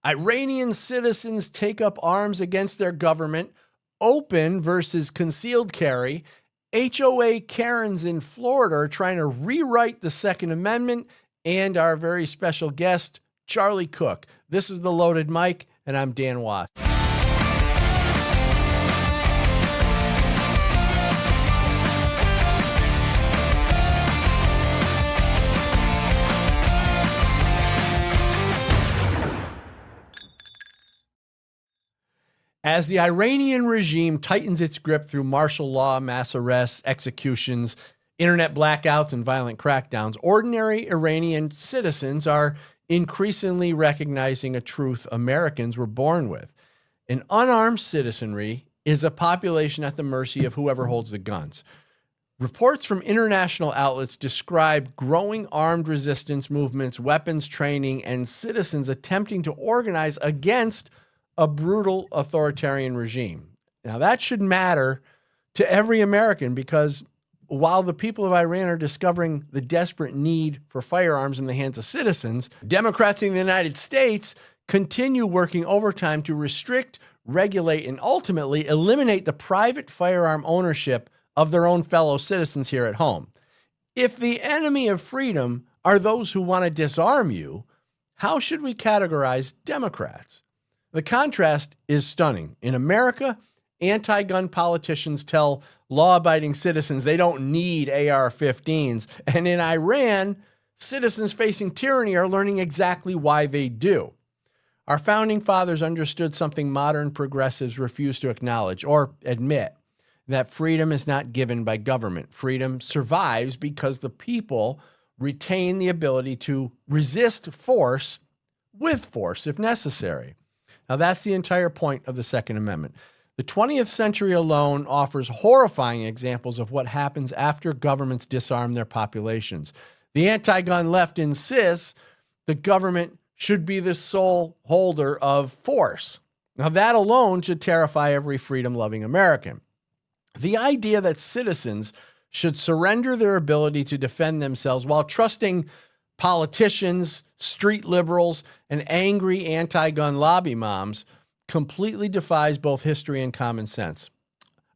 Iranian citizens take up arms against their government. Open versus concealed carry. HOA KARENS in Florida are trying to rewrite the Second Amendment. And our very special guest, Charlie Cook. This is The Loaded Mic, and I'm Dan Watts. As the Iranian regime tightens its grip through martial law, mass arrests, executions, internet blackouts, and violent crackdowns, ordinary Iranian citizens are increasingly recognizing a truth Americans were born with. An unarmed citizenry is a population at the mercy of whoever holds the guns. Reports from international outlets describe growing armed resistance movements, weapons training, and citizens attempting to organize against a brutal authoritarian regime. Now, that should matter to every American, because while the people of Iran are discovering the desperate need for firearms in the hands of citizens, Democrats in the United States continue working overtime to restrict, regulate, and ultimately eliminate the private firearm ownership of their own fellow citizens here at home. If the enemy of freedom are those who want to disarm you, how should we categorize Democrats? The contrast is stunning. In America, anti-gun politicians tell law-abiding citizens they don't need AR-15s. And in Iran, citizens facing tyranny are learning exactly why they do. Our founding fathers understood something modern progressives refuse to acknowledge or admit, that freedom is not given by government. Freedom survives because the people retain the ability to resist force with force if necessary. Now, that's the entire point of the Second Amendment. The 20th century alone offers horrifying examples of what happens after governments disarm their populations. The anti-gun left insists the government should be the sole holder of force. Now, that alone should terrify every freedom-loving American. The idea that citizens should surrender their ability to defend themselves while trusting politicians, street liberals, and angry anti-gun lobby moms completely defies both history and common sense.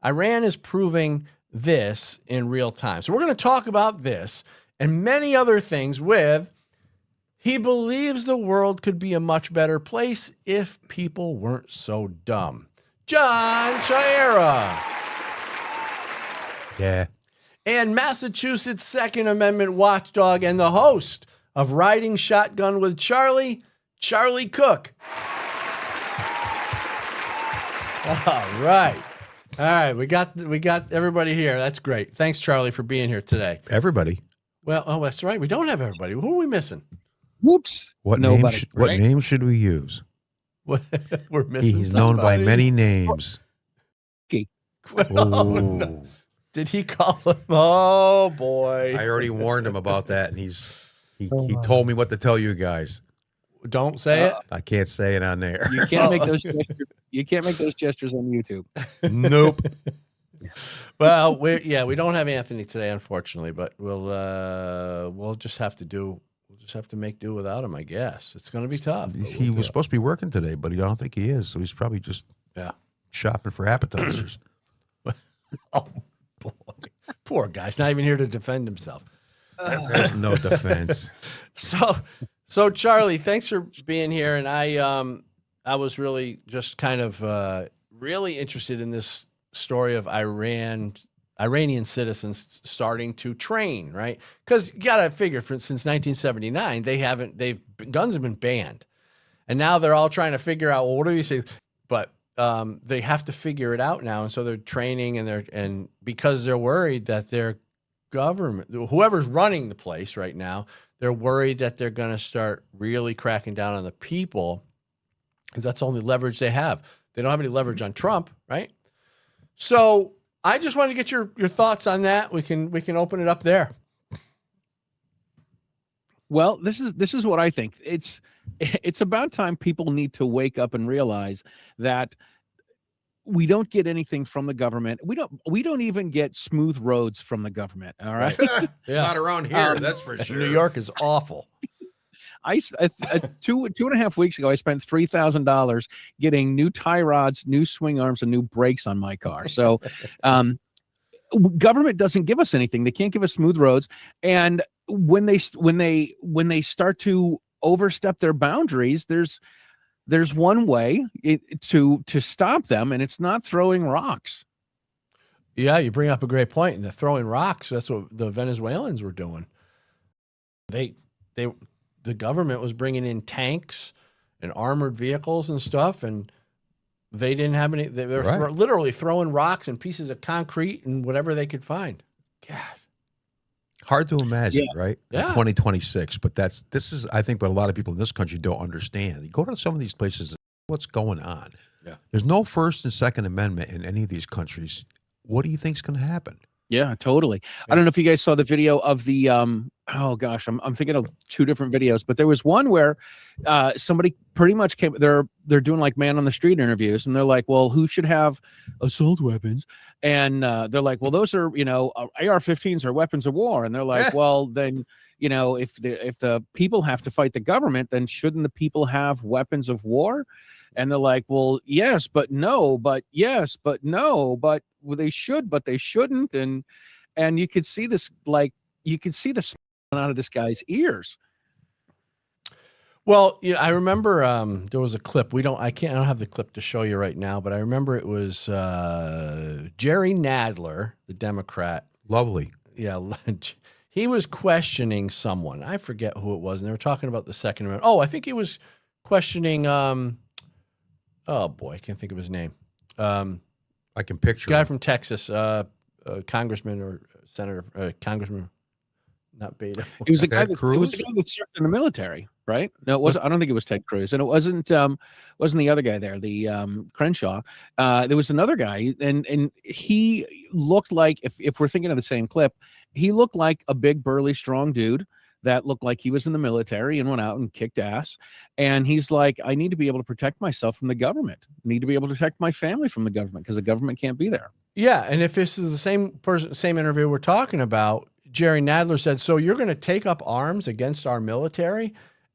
Iran is proving this in real time. So we're going to talk about this and many other things with He Believes the World Could Be a Much Better Place If People Weren't So Dumb, John Chiara. Yeah. And Massachusetts Second Amendment watchdog and the host of Riding Shotgun with Charlie, Charlie Cook. All right. All right. We got everybody here. That's great. Thanks, Charlie, for being here today. Everybody. Well, oh, that's right. We don't have everybody. Who are we missing? Whoops. What Nobody, name should we use? We're missing He's somebody. known by many names. Oh, no. Did he call him? Oh, boy. I already warned him about that, and he told me what to tell you guys. Don't say it. I can't say it on there. You can't make those gestures. You can't make those gestures on YouTube. Nope. Well, we don't have Anthony today, unfortunately, but we'll just have to make do without him, I guess. It's going to be tough. He was supposed to be working today, but I don't think he is. So he's probably just shopping for appetizers. Oh, boy. Poor guy. He's not even here to defend himself. There's no defense. So Charlie, thanks for being here. And I was really just kind of really interested in this story of Iranian citizens starting to train, right? Because you got to figure, since 1979, guns have been banned, and now they're all trying to figure out, well, what do you say? But they have to figure it out now, and so they're training, and because they're worried that their government, whoever's running the place right now, they're worried that they're going to start really cracking down on the people, because that's the only leverage they have. They don't have any leverage on Trump, right? So I just wanted to get your thoughts on that. We can open it up there. Well, this is what I think. It's about time people need to wake up and realize that we don't get anything from the government. We don't even get smooth roads from the government. All right. Yeah. Not around here, that's for sure. New York is awful. two and a half weeks ago, I spent $3,000 getting new tie rods, new swing arms, and new brakes on my car. So, government doesn't give us anything. They can't give us smooth roads. And when they start to overstep their boundaries, there's one way to stop them, and it's not throwing rocks. Yeah, you bring up a great point. And they're throwing rocks. That's what the Venezuelans were doing. The government was bringing in tanks and armored vehicles and stuff, and they didn't have any. They were literally throwing rocks and pieces of concrete and whatever they could find. God, hard to imagine, right? Yeah. In 2026, but this is, I think, what a lot of people in this country don't understand. You go to some of these places, what's going on? Yeah, there's no First and Second Amendment in any of these countries. What do you think's going to happen? Yeah, totally. I don't know if you guys saw the video of the oh gosh, I'm thinking of two different videos, but there was one where somebody pretty much came, they're doing like man on the street interviews, and they're like, well, who should have assault weapons? And they're like, well, those are, AR-15s are weapons of war. And they're like, well, then, if the people have to fight the government, then shouldn't the people have weapons of war? And they're like, well, yes, but no, but yes, but no, but they should, but they shouldn't. And you could see this, you could see the smoke out of this guy's ears. Well, yeah, I remember there was a clip. I don't have the clip to show you right now, but I remember it was Jerry Nadler, the Democrat. Lovely. Yeah. He was questioning someone. I forget who it was. And they were talking about the Second Amendment. Oh, I think he was questioning, oh boy, I can't think of his name. I can picture guy him. from Texas, congressman or senator, congressman, not Beto. It was the guy that served in the military, right? No, it wasn't. I don't think it was Ted Cruz, and it wasn't the other guy there, the Crenshaw. There was another guy, and he looked like, if we're thinking of the same clip, he looked like a big, burly, strong dude that looked like he was in the military and went out and kicked ass. And he's like, I need to be able to protect myself from the government. I need to be able to protect my family from the government because the government can't be there. Yeah, and if this is the same person, same interview we're talking about, Jerry Nadler said, so you're going to take up arms against our military?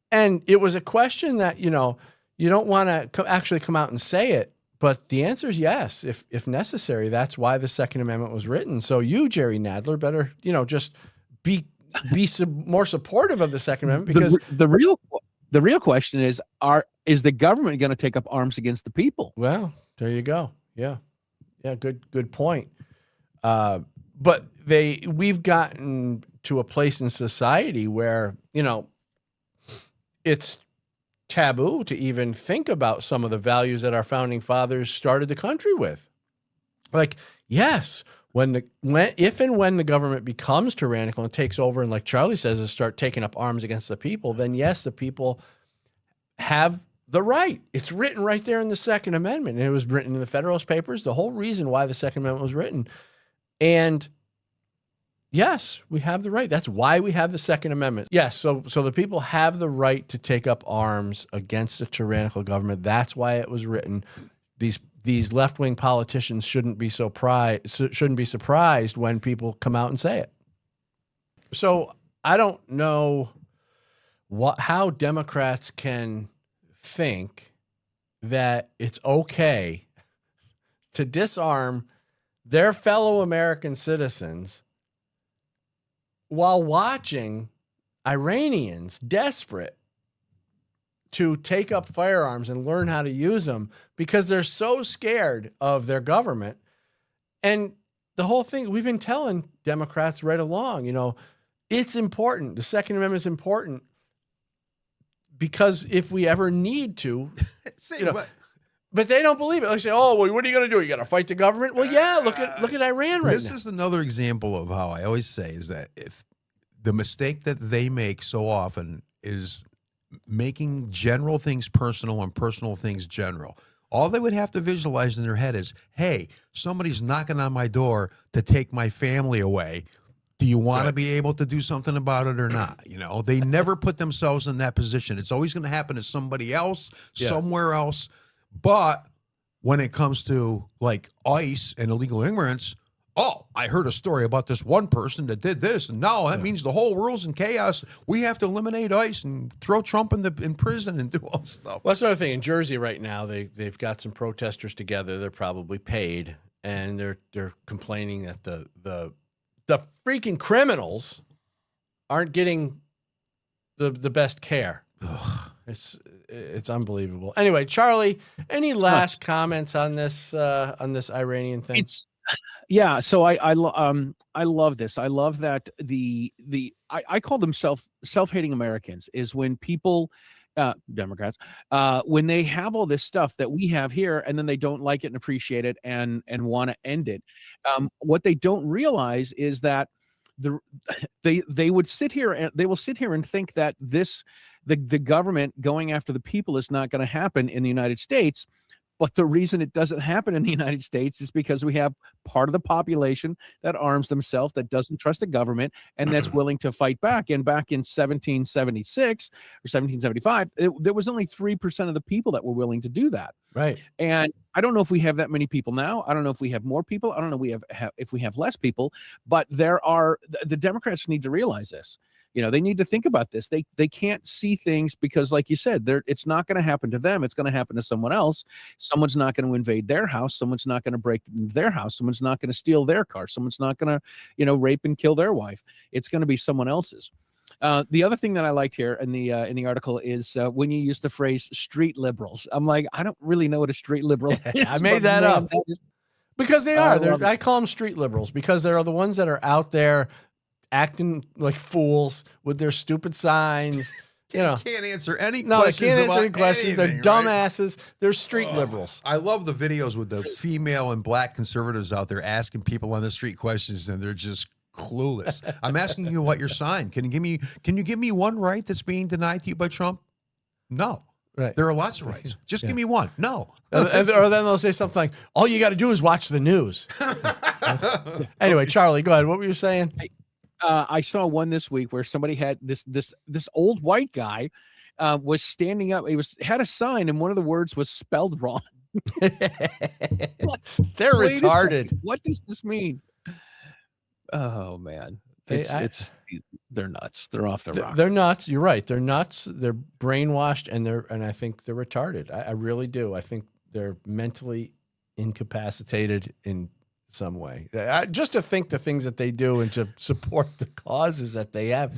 And it was a question that, you don't want to actually come out and say it, but the answer is yes, if necessary. That's why the Second Amendment was written. So you, Jerry Nadler, better, just be more supportive of the Second Amendment, because the real question is the government going to take up arms against the people? Well, there you go. Yeah. Good point. But we've gotten to a place in society where, it's taboo to even think about some of the values that our founding fathers started the country with. Like, yes, if and when the government becomes tyrannical and takes over, and like Charlie says, is start taking up arms against the people, then yes, the people have the right. It's written right there in the Second Amendment, and it was written in the Federalist Papers, the whole reason why the Second Amendment was written. And yes, we have the right. That's why we have the Second Amendment. Yes, so the people have the right to take up arms against a tyrannical government. That's why it was written. These left-wing politicians shouldn't be surprised when people come out and say it. So I don't know how Democrats can think that it's okay to disarm their fellow American citizens while watching Iranians desperate to take up firearms and learn how to use them because they're so scared of their government. And the whole thing, we've been telling Democrats right along, it's important. The Second Amendment is important because if we ever need to, but they don't believe it. They say, oh, well, what are you going to do? You got to fight the government? Well, yeah, look at Iran right now. This is another example of how I always say is that if the mistake that they make so often is making general things personal and personal things general. All they would have to visualize in their head is, hey, somebody's knocking on my door to take my family away. Do you want to be able to do something about it or not? They never put themselves in that position. It's always going to happen to somebody else, somewhere else. But when it comes to like ICE and illegal immigrants, oh, I heard a story about this one person that did this, and now that means the whole world's in chaos. We have to eliminate ICE and throw Trump in prison and do all this stuff. Well, that's another thing. In Jersey right now, they've got some protesters together. They're probably paid, and they're complaining that the freaking criminals aren't getting the best care. Ugh. It's unbelievable. Anyway, Charlie, any last comments on this Iranian thing? Yeah, so I love this. I love that I call them self-hating Americans is when people, Democrats, when they have all this stuff that we have here and then they don't like it and appreciate it and want to end it. What they don't realize is that they will sit here and think that the government going after the people is not going to happen in the United States. But the reason it doesn't happen in the United States is because we have part of the population that arms themselves, that doesn't trust the government, and that's willing to fight back. And back in 1776 or 1775, there was only 3% of the people that were willing to do that. Right. And I don't know if we have that many people now. I don't know if we have more people. I don't know if we have less people. But the Democrats need to realize this. They need to think about this. They can't see things because, like you said, it's not going to happen to them. It's going to happen to someone else. Someone's not going to invade their house. Someone's not going to break into their house. Someone's not going to steal their car. Someone's not going to, rape and kill their wife. It's going to be someone else's. The other thing that I liked here in the article is when you use the phrase "street liberals." I'm like, I don't really know what a street liberal is. I made that up because they are. I call them street liberals because they are the ones that are out there acting like fools with their stupid signs. Can't answer any questions. No, they can't answer any questions. Anything, They're dumbasses. They're street liberals. I love the videos with the female and black conservatives out there asking people on the street questions, and they're just clueless. I'm asking you what your sign. Can you give me one right that's being denied to you by Trump? No. Right. There are lots of rights. Just give me one. No. Or then they'll say something like, all you got to do is watch the news. Anyway, Charlie, go ahead. What were you saying? I saw one this week where somebody had this old white guy was standing up. He had a sign and one of the words was spelled wrong. They're retarded. What does this mean? Oh man, they're nuts. They're off their rocker. They're nuts. You're right. They're nuts. They're brainwashed, and I think they're retarded. I really do. I think they're mentally incapacitated in some way. Just to think the things that they do and to support the causes that they have,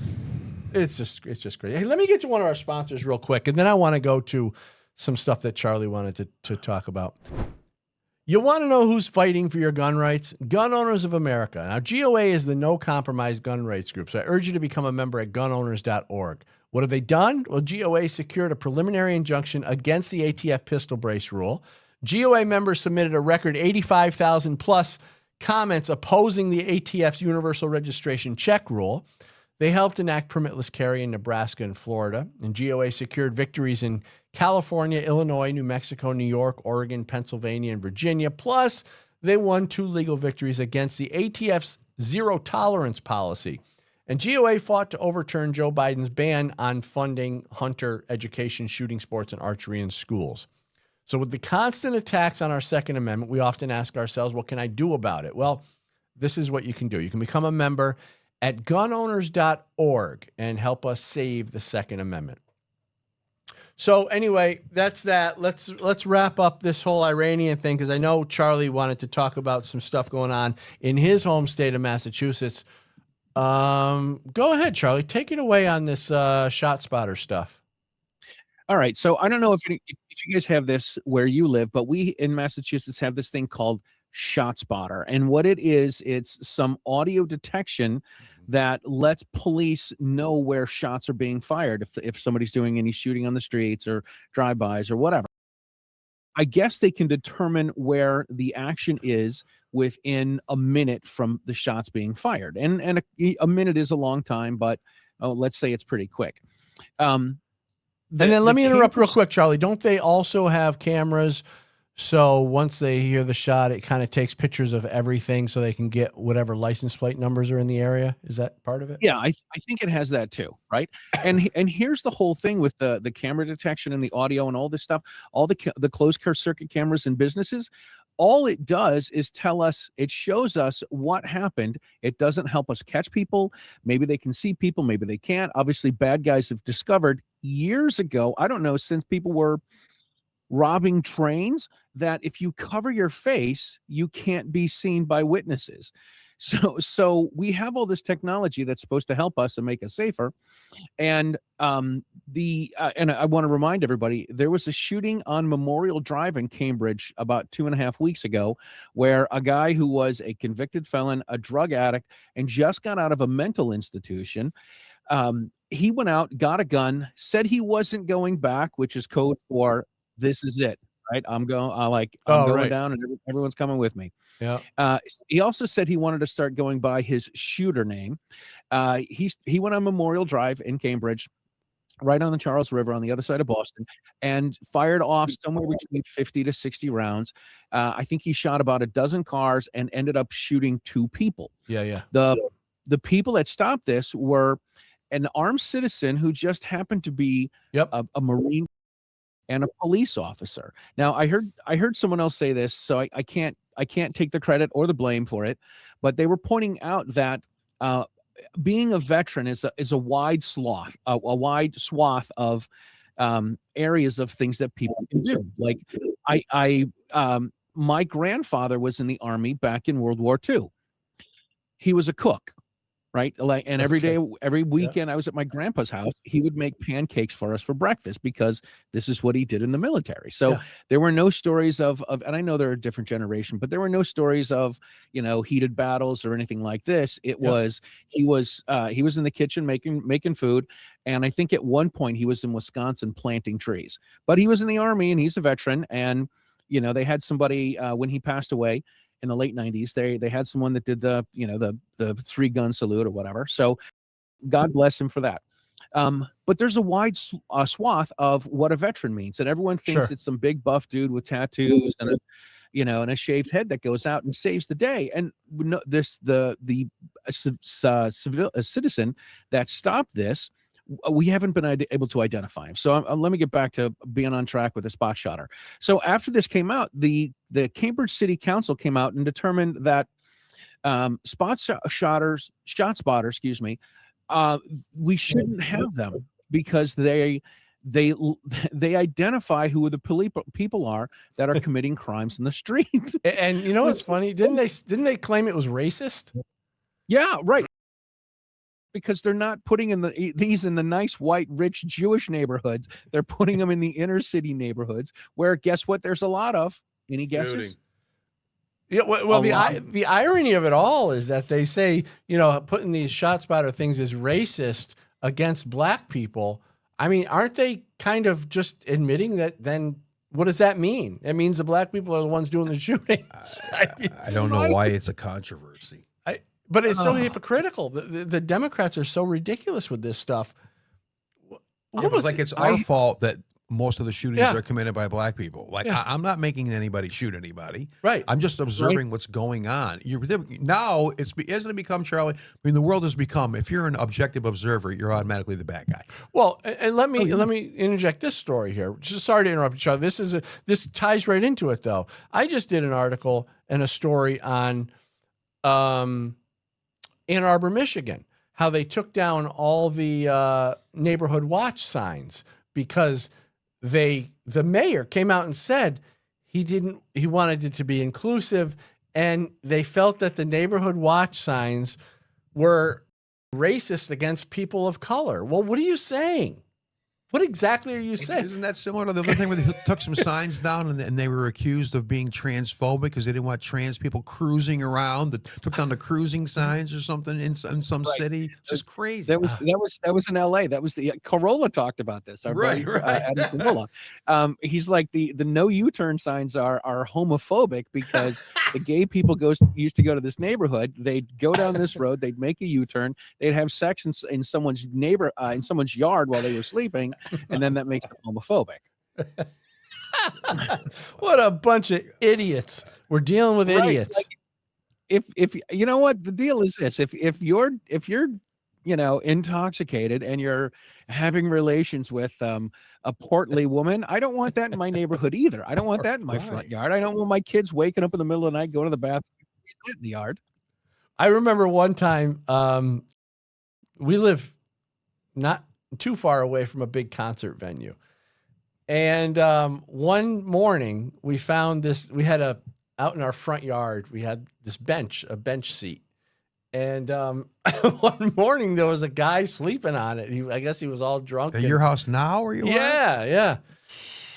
it's just great. Hey, let me get to one of our sponsors real quick, and then I want to go to some stuff that Charlie wanted to talk about. You want to know who's fighting for your gun rights? Gun Owners of America. Now, GOA is the No Compromise Gun Rights Group, so I urge you to become a member at gunowners.org. What have they done? Well, GOA secured a preliminary injunction against the ATF pistol brace rule. GOA members submitted a record 85,000 plus comments opposing the ATF's universal registration check rule. They helped enact permitless carry in Nebraska and Florida, and GOA secured victories in California, Illinois, New Mexico, New York, Oregon, Pennsylvania, and Virginia. Plus, they won 2 legal victories against the ATF's zero tolerance policy. And GOA fought to overturn Joe Biden's ban on funding hunter education, shooting sports, and archery in schools. So with the constant attacks on our Second Amendment, we often ask ourselves, what can I do about it? Well, this is what you can do. You can become a member at gunowners.org and help us save the Second Amendment. So anyway, that's that. Let's wrap up this whole Iranian thing, because I know Charlie wanted to talk about some stuff going on in his home state of Massachusetts. Go ahead, Charlie. Take it away on this shot spotter stuff. All right. So I don't know if you guys have this where you live, but we in Massachusetts have this thing called Shot Spotter. And what it is, it's some audio detection that lets police know where shots are being fired if somebody's doing any shooting on the streets or drive-bys or whatever. I guess they can determine where the action is within a minute from the shots being fired. And a minute is a long time, but let's say it's pretty quick. And then let me interrupt real quick, Charlie. Don't they also have cameras? So once they hear the shot, it kind of takes pictures of everything so they can get whatever license plate numbers are in the area. Is that part of it? Yeah, I think it has that too, right? And here's the whole thing with the camera detection and the audio and all this stuff, all the closed circuit cameras in businesses. all it does is tell us, it shows us what happened. It doesn't help us catch people. Maybe they can see people, maybe they can't. Obviously, bad guys have discovered years ago, I don't know, since people were robbing trains, that if you cover your face, you can't be seen by witnesses. So we have all this technology that's supposed to help us and make us safer. And and I want to remind everybody, there was a shooting on Memorial Drive in Cambridge about 2.5 weeks ago, where a guy who was a convicted felon, a drug addict, and just got out of a mental institution, he went out, got a gun, said he wasn't going back, which is code for this is it, right? I'm going right. down, and everyone's coming with me. Yeah. He also said he wanted to start going by his shooter name. He went on Memorial Drive in Cambridge, right on the Charles River on the other side of Boston, and fired off somewhere between 50 to 60 rounds. I think he shot about a dozen cars and ended up shooting 2 people. Yeah. The people that stopped this were an armed citizen who just happened to be a Marine and a police officer. Now, I heard someone else say this, so I can't take the credit or the blame for it, but they were pointing out that being a veteran is a wide swath of areas of things that people can do. Like my grandfather was in the Army back in World War II. He was a cook, right? And every day, every weekend, I was at my grandpa's house. He would make pancakes for us for breakfast because this is what he did in the military. So there were no stories of, and I know they're a different generation, but there were no stories of, heated battles or anything like this. It was, he was in the kitchen making food. And I think at one point he was in Wisconsin planting trees, but he was in the Army and he's a veteran. And, they had somebody, when he passed away, in the late 90s, they had someone that did the 3-gun salute or whatever. So God bless him for that. But there's a wide swath of what a veteran means, and everyone thinks it's some big buff dude with tattoos and a shaved head that goes out and saves the day. And the citizen that stopped this, we haven't been able to identify him. So let me get back to being on track with the spot shotter. So after this came out, the Cambridge City Council came out and determined that shot spotters, we shouldn't have them because they identify who the people are that are committing crimes in the street. And what's funny? Didn't they claim it was racist? Yeah, right. Because they're not putting these in the nice white rich Jewish neighborhoods. They're putting them in the inner city neighborhoods where, guess what, there's a lot of. Any guesses? Yeah, well, the irony of it all is that they say, putting these shot spotter things is racist against black people. I mean, aren't they kind of just admitting that? Then what does that mean? It means the black people are the ones doing the shootings. I don't know why it's a controversy. But it's so hypocritical. The Democrats are so ridiculous with this stuff. It's our fault that most of the shootings are committed by black people. I'm not making anybody shoot anybody. Right. I'm just observing what's going on. Now isn't it become, Charlie? I mean, the world has become, if you're an objective observer, you're automatically the bad guy. Well, and let me interject this story here. Just sorry to interrupt you, Charlie. This ties right into it though. I just did an article and a story on Ann Arbor, Michigan, how they took down all the neighborhood watch signs because the mayor came out and said he wanted it to be inclusive, and they felt that the neighborhood watch signs were racist against people of color. Well, what are you saying? What exactly are you saying? Isn't that similar to the other thing where they took some signs down and they were accused of being transphobic because they didn't want trans people cruising around? They took down the cruising signs or something in some city. It's just crazy. That was in LA. That was the Corolla talked about this. Right. Adam Corolla. He's like the no U-turn signs are homophobic because the gay people used to go to this neighborhood. They'd go down this road. They'd make a U-turn. They'd have sex in someone's in someone's yard while they were sleeping. And then that makes them homophobic. What a bunch of idiots. We're dealing with idiots. Like, if you know what the deal is, this if you're intoxicated and you're having relations with a portly woman. I don't want that in my neighborhood either. I don't want that in my front yard. I don't want my kids waking up in the middle of the night, going to the bathroom in the yard. I remember one time we live not too far away from a big concert venue. And one morning we found this, out in our front yard, we had this a bench seat. And one morning there was a guy sleeping on it. I guess he was all drunk. At your house now, or you? Yeah.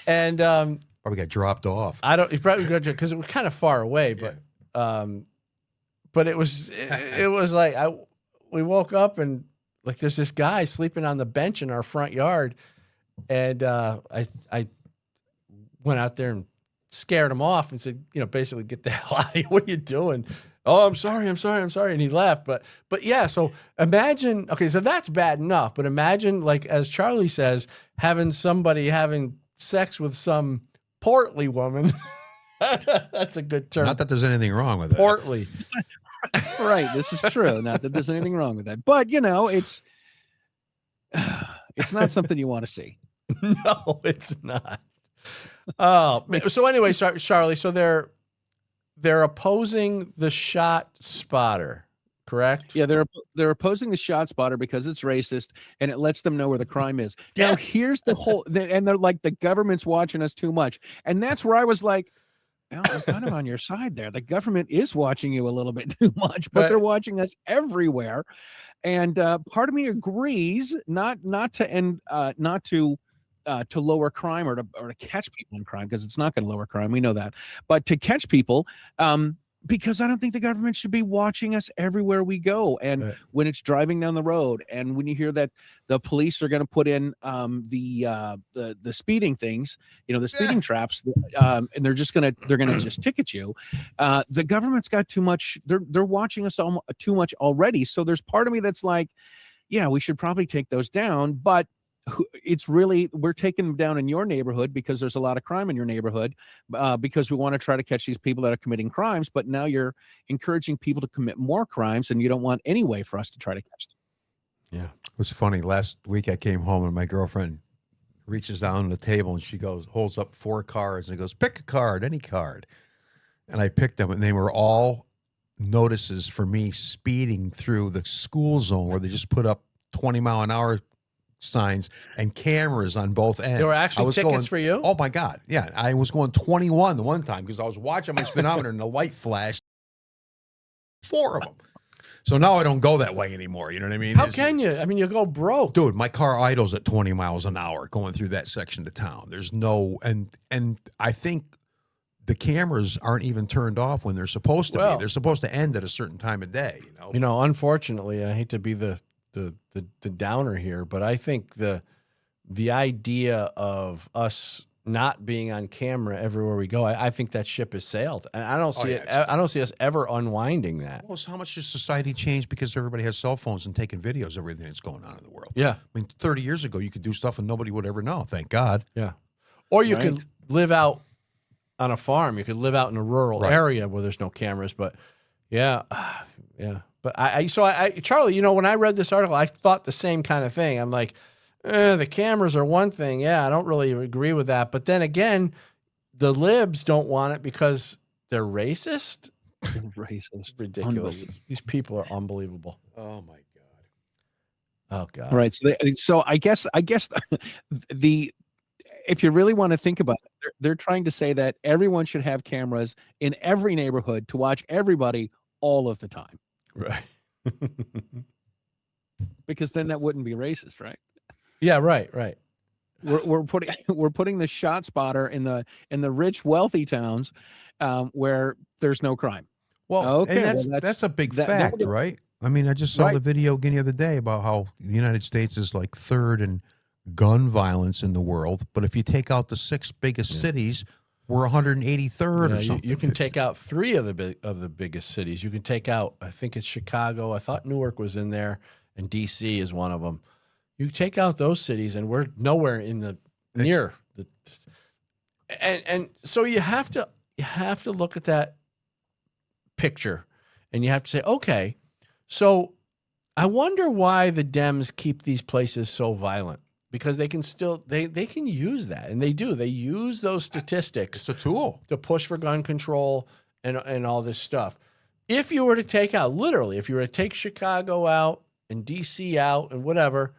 And probably got dropped off. He probably got, because it was kind of far away, but it was like we woke up and like there's this guy sleeping on the bench in our front yard, and I went out there and scared him off and said, basically, get the hell out of here. What are you doing? Oh, I'm sorry. And he left. But yeah, so imagine, okay, so that's bad enough, but imagine, like, as Charlie says, having somebody having sex with some portly woman. That's a good term. Not that there's anything wrong with it. Portly. Right. This is true. Not that there's anything wrong with that, but it's not something you want to see. No, it's not. Oh, so anyway, Charlie, so they're opposing the shot spotter, correct? Yeah, they're opposing the shot spotter because it's racist and it lets them know where the crime is. Now, here's the whole, and they're like, the government's watching us too much. And that's where I was like, well, I'm kind of on your side there. The government is watching you a little bit too much, but they're watching us everywhere. And part of me agrees not to lower crime or to catch people in crime, because it's not going to lower crime. We know that. But to catch people, because I don't think the government should be watching us everywhere we go. And when it's driving down the road, and when you hear that the police are going to put in the speeding things, the speeding traps, and they're going to just ticket you. The government's got too much. They're watching us too much already. So there's part of me that's like, yeah, we should probably take those down, but it's really, we're taking them down in your neighborhood because there's a lot of crime in your neighborhood, because we want to try to catch these people that are committing crimes, but now you're encouraging people to commit more crimes, and you don't want any way for us to try to catch them. Yeah. It was funny. Last week I came home and my girlfriend reaches down the table and she holds up 4 cards and goes, pick a card, any card. And I picked them, and they were all notices for me speeding through the school zone where they just put up 20-mile-an-hour signs and cameras on both ends. There were actually tickets for you? Oh my God. Yeah. I was going 21 the one time because I was watching my speedometer and the light flashed. 4 of them. So now I don't go that way anymore. You know what I mean? How can you? I mean, you go broke. Dude, my car idles at 20 miles an hour going through that section of town. There's no, and I think the cameras aren't even turned off when they're supposed to be. They're supposed to end at a certain time of day, Unfortunately, I hate to be the downer here, but I think the idea of us not being on camera everywhere we go, I think that ship has sailed, and I don't see I don't see us ever unwinding that. Well, so how much has society changed because everybody has cell phones and taking videos of everything that's going on in the world? Yeah, I mean, 30 years ago you could do stuff and nobody would ever know. Thank God. Yeah, or you could live out on a farm. You could live out in a rural area where there's no cameras. But yeah. But Charlie, when I read this article, I thought the same kind of thing. I'm like, the cameras are one thing. Yeah, I don't really agree with that. But then again, the libs don't want it because they're racist. Racist. Ridiculous. These people are unbelievable. Oh my God. Oh God. Right. So I guess if you really want to think about it, they're trying to say that everyone should have cameras in every neighborhood to watch everybody all of the time. Right. Because then that wouldn't be racist, right? Yeah, right. We're putting the shot spotter in the rich, wealthy towns where there's no crime. Well, that's a big fact, right? I mean, I just saw the video again the other day about how the United States is like 3rd in gun violence in the world, but if you take out the 6 biggest cities, we're 183rd or something. You can take out 3 of the biggest cities. You can take out, I think it's Chicago. I thought Newark was in there, and DC is one of them. You take out those cities, and we're nowhere in the near the. And so you have to look at that picture, and you have to say, okay, so I wonder why the Dems keep these places so violent, because they can still, they can use that. And they do. They use those statistics It's a tool. to push for gun control and all this stuff. If you were to take out, literally, if you were to take Chicago out and DC out and whatever,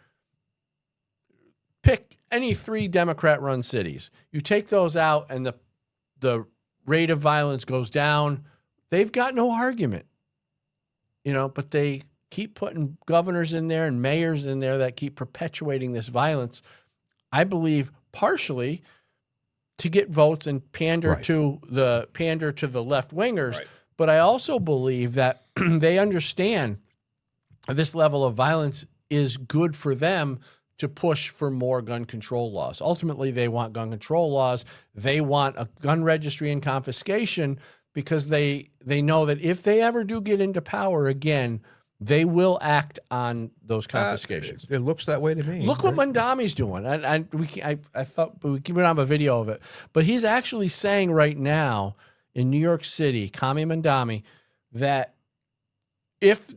pick any 3 Democrat-run cities. You take those out and the rate of violence goes down. They've got no argument, but they keep putting governors in there and mayors in there that keep perpetuating this violence. I believe partially to get votes and pander to the left wingers. Right. But I also believe that they understand this level of violence is good for them to push for more gun control laws. Ultimately, they want gun control laws. They want a gun registry and confiscation because they know that if they ever do get into power again, they will act on those confiscations. It looks that way to me. Look what Mandami's doing. And I thought we don't have a video of it, but he's actually saying right now in New York City, Kami Mandami, that if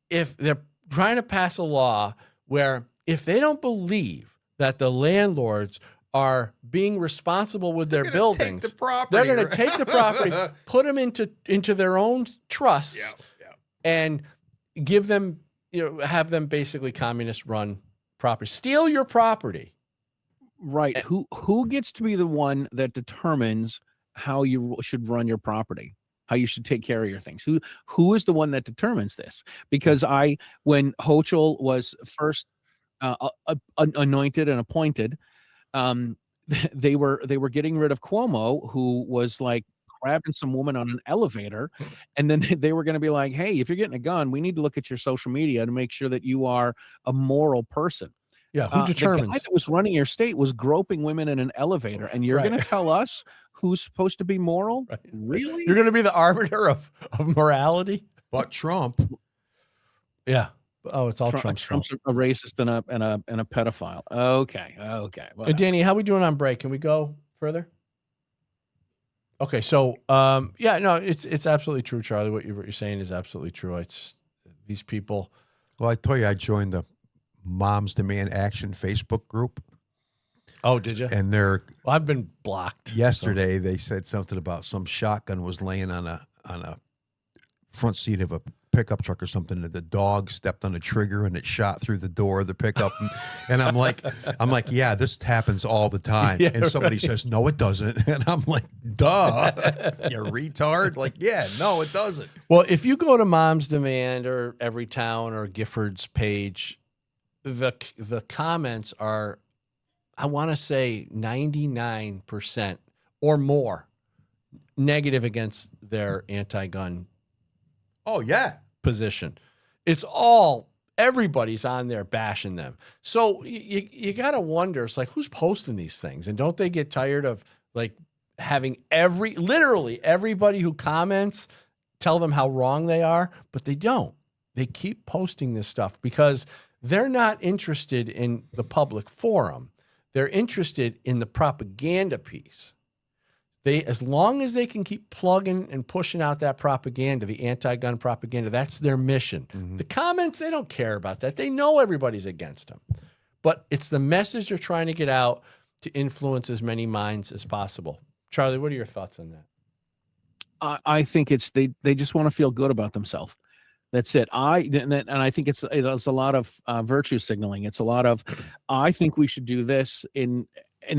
they're trying to pass a law where if they don't believe that the landlords are being responsible with their buildings, they're going to take the property, put them into their own trusts, and give them, have them basically communist run property, steal your property. Right. Who gets to be the one that determines how you should run your property, how you should take care of your things? Who is the one that determines this? Because when Hochul was first anointed and appointed, they were getting rid of Cuomo, who was like grabbing some woman on an elevator, and then they were going to be like, hey, if you're getting a gun, we need to look at your social media to make sure that you are a moral person. Yeah, who determines? The guy that was running your state was groping women in an elevator, and you're going to tell us who's supposed to be moral? Right. Really? You're going to be the arbiter of morality? But Trump. Yeah. Oh, it's all Trump's a racist and a pedophile. Okay. Hey, Danny, how we doing on break? Can we go further? Okay, so it's absolutely true, Charlie. What you're saying is absolutely true. It's just these people. Well, I tell you, I joined the Moms Demand Action Facebook group. Oh, did you? And I've been blocked. Yesterday, they said something about some shotgun was laying on a front seat of a pickup truck or something, and the dog stepped on the trigger and it shot through the door of the pickup. And I'm like, yeah, this happens all the time. Yeah, and somebody says, no, it doesn't. And I'm like, duh, you retard. Like, yeah, no, it doesn't. Well, if you go to Mom's Demand or Everytown or Gifford's page, the comments are, I want to say 99% or more negative against their anti-gun position. It's everybody's on there bashing them. So you got to wonder, it's like, who's posting these things? And don't they get tired of like having literally everybody who comments tell them how wrong they are? But they don't. They keep posting this stuff because they're not interested in the public forum. They're interested in the propaganda piece. As long as they can keep plugging and pushing out that propaganda, the anti-gun propaganda, that's their mission. Mm-hmm. The comments, they don't care about that. They know everybody's against them. But it's the message they're trying to get out to influence as many minds as possible. Charlie, what are your thoughts on that? I think they just want to feel good about themselves. That's it. And I think it's a lot of virtue signaling. It's a lot of, I think we should do this and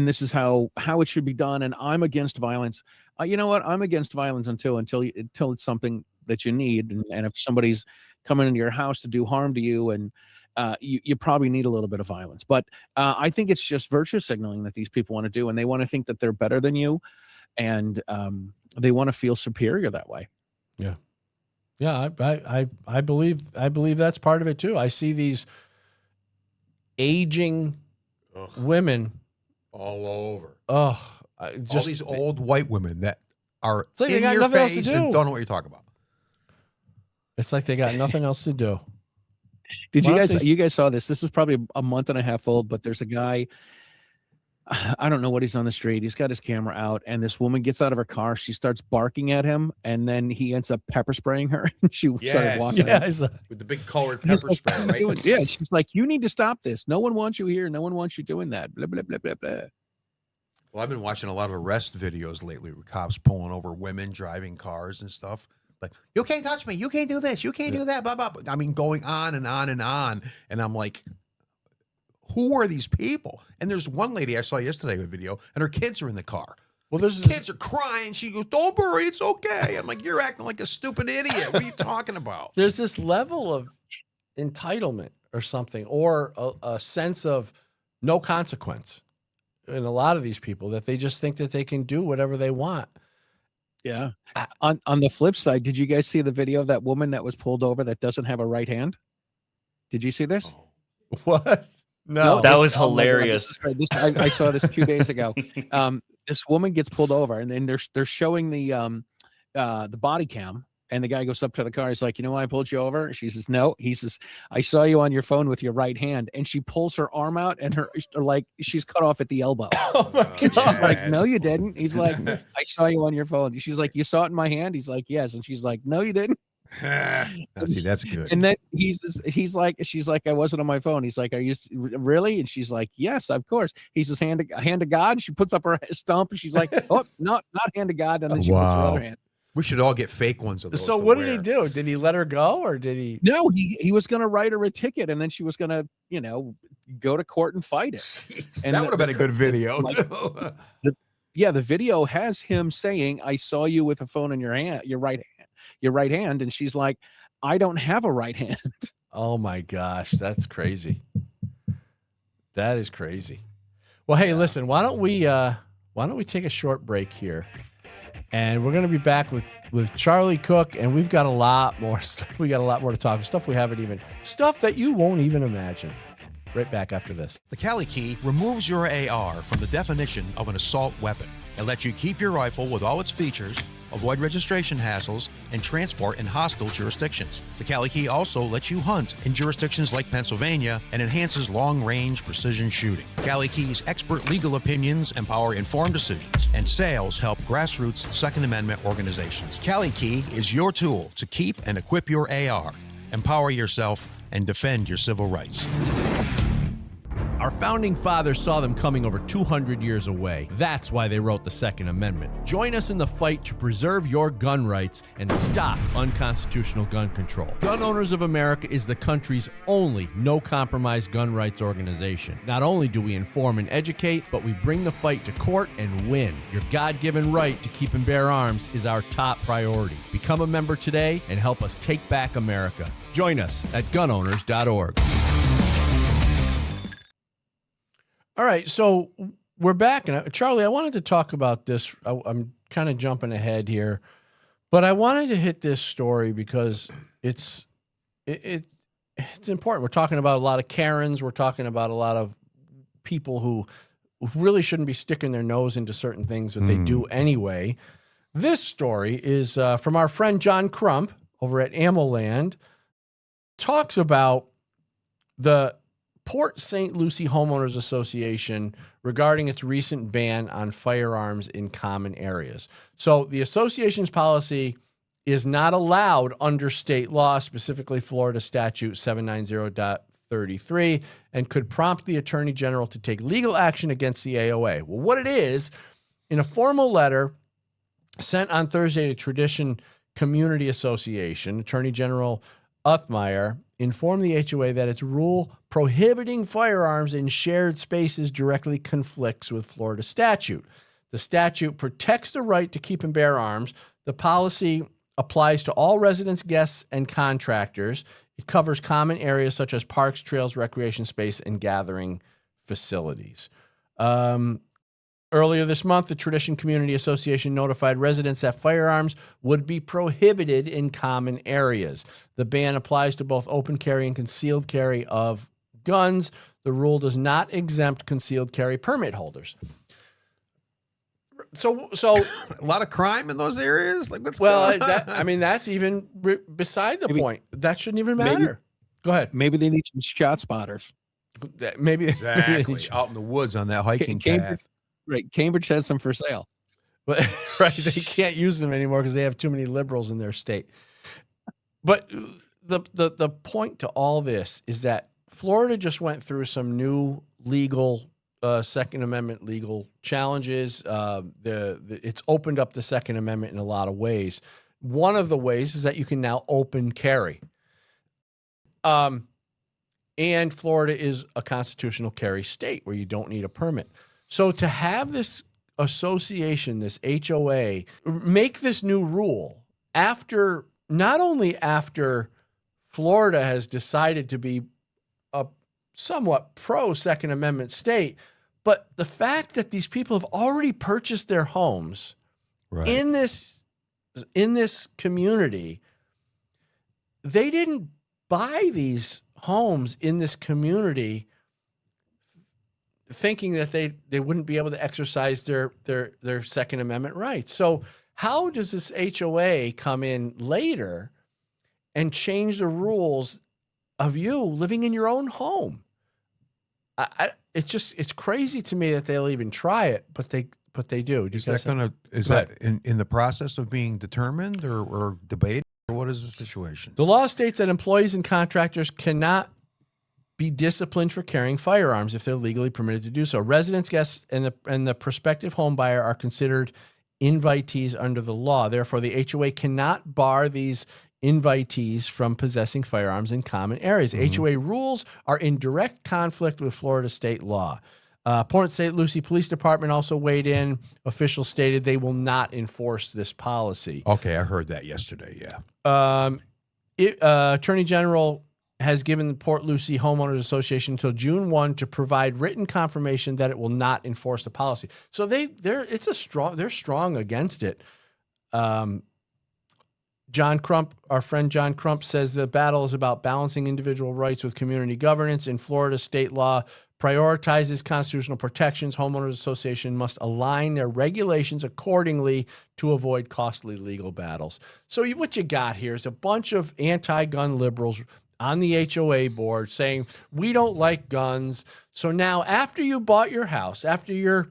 this is how it should be done. And I'm against violence. You know what? I'm against violence until it's something that you need. And if somebody's coming into your house to do harm to you, and you probably need a little bit of violence. But I think it's just virtue signaling that these people want to do, and they want to think that they're better than you, and they want to feel superior that way. Yeah. Yeah, I believe that's part of it too. I see these aging women all over. All these old white women that are it's like in they got your nothing else face to do. and don't know what you're talking about. It's like they got nothing else to do. Did you guys saw this? This is probably a month and a half old, but there's a guy. I don't know what he's on the street. He's got his camera out, and this woman gets out of her car. She starts barking at him, and then he ends up pepper spraying her. And she started walking. Yeah, with the big colored He's pepper like, spray, right? yeah, she's like, you need to stop this. No one wants you here. No one wants you doing that. Blah, blah, blah, blah, blah. Well, I've been watching a lot of arrest videos lately with cops pulling over women driving cars and stuff. Like, you can't touch me. You can't do this. You can't do that. Blah, blah, blah. I mean, going on and on and on. And I'm like, who are these people? And there's one lady I saw yesterday with a video, and her kids are in the car. Well, the kids are crying. She goes, don't worry, it's okay. I'm like, you're acting like a stupid idiot. What are you talking about? There's this level of entitlement or something, or a sense of no consequence in a lot of these people, that they just think that they can do whatever they want. Yeah. On the flip side, did you guys see the video of that woman that was pulled over that doesn't have a right hand? Did you see this? What? No. That was hilarious. I saw this 2 days ago. This woman gets pulled over, and then they're showing the body cam, and the guy goes up to the car. He's like, you know why I pulled you over? She says, no. He says, I saw you on your phone with your right hand. And she pulls her arm out, and she's cut off at the elbow. Oh my God. She's like, no, you didn't. He's like, I saw you on your phone. She's like, you saw it in my hand? He's like, yes. And she's like, no, you didn't. See, that's good. And then she's like, I wasn't on my phone. He's like, are you really? And she's like, yes, of course. He says, hand to God. She puts up her stump, and she's like, oh, not hand to God. And then she puts her other hand. We should all get fake ones of those. So what did he do? Did he let her go, or did he? No, he was going to write her a ticket, and then she was going to, go to court and fight it. Jeez, and that would have been a good video. The video has him saying, I saw you with a phone in your hand, your right hand. And she's like, I don't have a right hand. Oh my gosh, that's crazy. That is crazy. Well, hey, listen, why don't we take a short break here? And we're going to be back with Charlie Cook, and we've got a lot more stuff. We got a lot more to talk about, stuff that you won't even imagine. Right back after this. The Cali Key removes your AR from the definition of an assault weapon and lets you keep your rifle with all its features, avoid registration hassles, and transport in hostile jurisdictions. The Cali Key also lets you hunt in jurisdictions like Pennsylvania and enhances long-range precision shooting. Cali Key's expert legal opinions empower informed decisions, and sales help grassroots Second Amendment organizations. Cali Key is your tool to keep and equip your AR, empower yourself, and defend your civil rights. Our founding fathers saw them coming over 200 years away. That's why they wrote the Second Amendment. Join us in the fight to preserve your gun rights and stop unconstitutional gun control. Gun Owners of America is the country's only no-compromise gun rights organization. Not only do we inform and educate, but we bring the fight to court and win. Your God-given right to keep and bear arms is our top priority. Become a member today and help us take back America. Join us at gunowners.org. All right, so we're back, and Charlie, I wanted to talk about this. I'm kind of jumping ahead here, but I wanted to hit this story because it's important. We're talking about a lot of Karens. We're talking about a lot of people who really shouldn't be sticking their nose into certain things, but they do anyway. This story is from our friend John Crump over at AmmoLand. Talks about the Port St. Lucie Homeowners Association regarding its recent ban on firearms in common areas. So the association's policy is not allowed under state law, specifically Florida Statute 790.33, and could prompt the Attorney General to take legal action against the AOA. Well, what it is, in a formal letter sent on Thursday to Tradition Community Association, Attorney General Uthmeyer informed the HOA that its rule prohibiting firearms in shared spaces directly conflicts with Florida statute. The statute protects the right to keep and bear arms. The policy applies to all residents, guests, and contractors. It covers common areas such as parks, trails, recreation space, and gathering facilities. Earlier this month, the Tradition Community Association notified residents that firearms would be prohibited in common areas. The ban applies to both open carry and concealed carry of guns. The rule does not exempt concealed carry permit holders. So A lot of crime in those areas? Like, what's going on? That's even beside the point. That shouldn't even matter. Go ahead. Maybe they need some shot spotters. Maybe Exactly. Out in the woods on that hiking Cambridge, path. right? Cambridge has some for sale. But right, they can't use them anymore because they have too many liberals in their state. But the point to all this is that Florida just went through some new legal Second Amendment legal challenges. It's opened up the Second Amendment in a lot of ways. One of the ways is that you can now open carry. And Florida is a constitutional carry state where you don't need a permit. So to have this association, this HOA, make this new rule after, not only after Florida has decided to be a somewhat pro Second Amendment state, but the fact that these people have already purchased their homes in this community, they didn't buy these homes in this community thinking that they wouldn't be able to exercise their Second Amendment rights. So how does this HOA come in later and change the rules of you living in your own home? It's crazy to me that they'll even try it, but they do. Is that in the process of being determined or debated? Or what is the situation? The law states that employees and contractors cannot be disciplined for carrying firearms if they're legally permitted to do so. Residents, guests, and the prospective home buyer are considered invitees under the law. Therefore, the HOA cannot bar these invitees from possessing firearms in common areas. HOA rules are in direct conflict with Florida state law. Port St. Lucie Police Department also weighed in. Officials stated they will not enforce this policy. Okay, I heard that yesterday, yeah. Attorney General has given the Port Lucie Homeowners Association until June 1 to provide written confirmation that it will not enforce the policy. So they're strong against it. John Crump, our friend John Crump, says the battle is about balancing individual rights with community governance. In Florida, state law prioritizes constitutional protections. Homeowners Association must align their regulations accordingly to avoid costly legal battles. So what you got here is a bunch of anti-gun liberals on the HOA board saying, we don't like guns. So now after you bought your house, after you're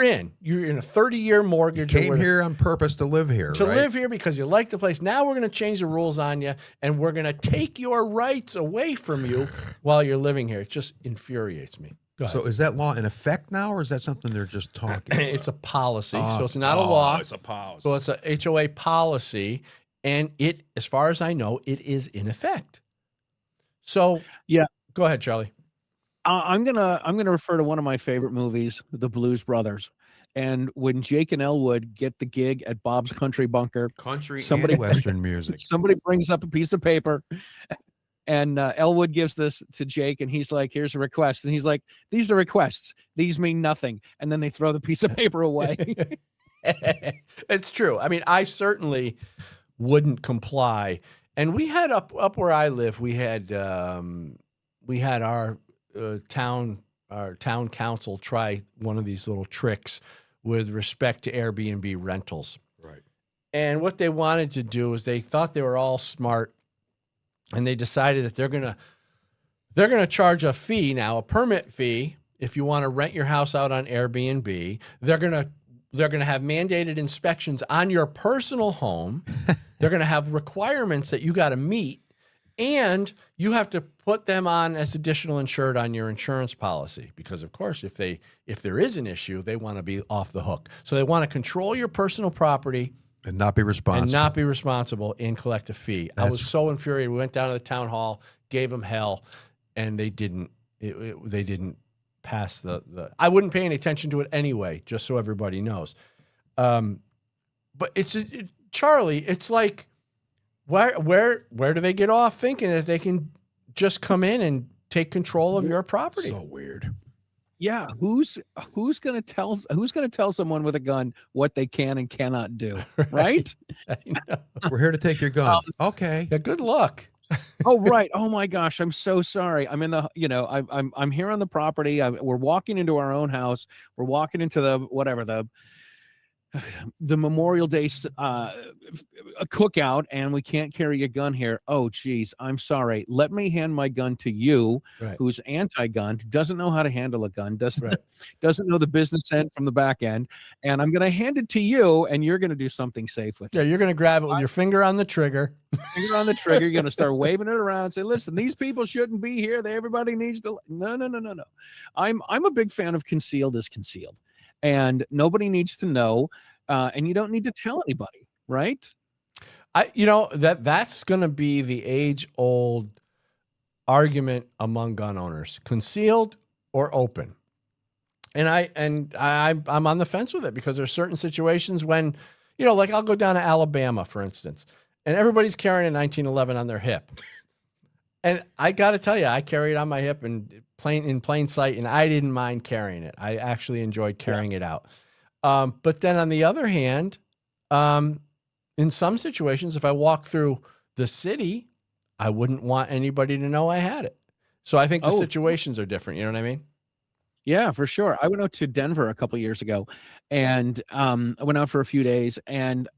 in a 30-year mortgage. You came here on purpose to live here, to live here because you like the place. Now we're going to change the rules on you, and we're going to take your rights away from you while you're living here. It just infuriates me. So is that law in effect now, or is that something they're just talking about? It's a policy, so it's not a law. It's a policy. So it's a HOA policy, and it, as far as I know, it is in effect. So yeah, go ahead, Charlie. I'm gonna refer to one of my favorite movies, The Blues Brothers, and when Jake and Elwood get the gig at Bob's Country Bunker, and Western music, somebody brings up a piece of paper, and Elwood gives this to Jake, and he's like, "Here's a request," and he's like, "These are requests. These mean nothing," and then they throw the piece of paper away. It's true. I mean, I certainly wouldn't comply. And we had up where I live, we had our town council try one of these little tricks with respect to Airbnb rentals. Right. And what they wanted to do is they thought they were all smart, and they decided that they're gonna charge a fee now, a permit fee, if you want to rent your house out on Airbnb. They're gonna have mandated inspections on your personal home. They're going to have requirements that you got to meet, and you have to put them on as additional insured on your insurance policy. Because of course, if there is an issue, they want to be off the hook. So they want to control your personal property and not be responsible and collect a fee. I was so infuriated. We went down to the town hall, gave them hell, and they didn't pass the. I wouldn't pay any attention to it anyway, just so everybody knows. But Charlie, it's like, where do they get off thinking that they can just come in and take control of your property? So weird. Yeah, who's gonna tell someone with a gun what they can and cannot do, right? We're here to take your gun. Okay. Yeah, good luck. Oh, right. Oh my gosh, I'm so sorry. I'm in the, I'm here on the property. We're walking into our own house. We're walking into the the Memorial Day a cookout and we can't carry a gun here. Oh, geez, I'm sorry. Let me hand my gun to you, Right. who's anti-gun, doesn't know how to handle a gun, doesn't Right. doesn't know the business end from the back end, and I'm going to hand it to you, and you're going to do something safe with Yeah, it. you're going to grab it with your finger on the trigger. Finger on the trigger. You're going to start waving it around. And say, listen, these people shouldn't be here. Everybody needs to. No, no, no, no, no. I'm a big fan of concealed is concealed, and nobody needs to know, and you don't need to tell anybody, right? That's going to be the age-old argument among gun owners: concealed or open. And I'm on the fence with it because there's certain situations when, like I'll go down to Alabama, for instance, and everybody's carrying a 1911 on their hip. And I got to tell you, I carry it on my hip and in plain sight, and I didn't mind carrying it. I actually enjoyed carrying it out. But then on the other hand, in some situations, if I walk through the city, I wouldn't want anybody to know I had it. So I think the situations are different. You know what I mean? Yeah, for sure. I went out to Denver a couple of years ago, and I went out for a few days, and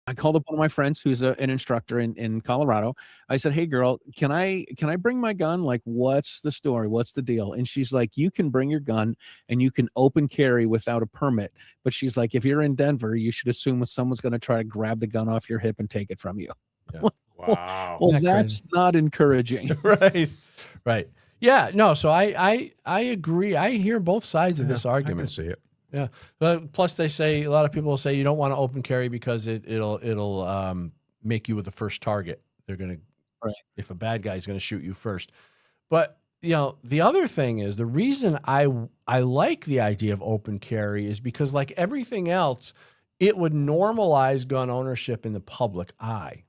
I called up one of my friends who's an instructor in Colorado. I said, "Hey, girl, can I bring my gun? Like, what's the story? What's the deal?" And she's like, "You can bring your gun, and you can open carry without a permit." But she's like, "If you're in Denver, you should assume that someone's going to try to grab the gun off your hip and take it from you." Yeah. Wow. Well, Isn't that that's not encouraging. Right. Yeah. No. So I agree. I hear both sides of this I can argument. see it. Yeah. Plus, they say a lot of people will say you don't want to open carry because it'll make you the first target. They're gonna, Right. if a bad guy's gonna shoot you first. But the other thing is the reason I like the idea of open carry is because, like everything else, it would normalize gun ownership in the public eye.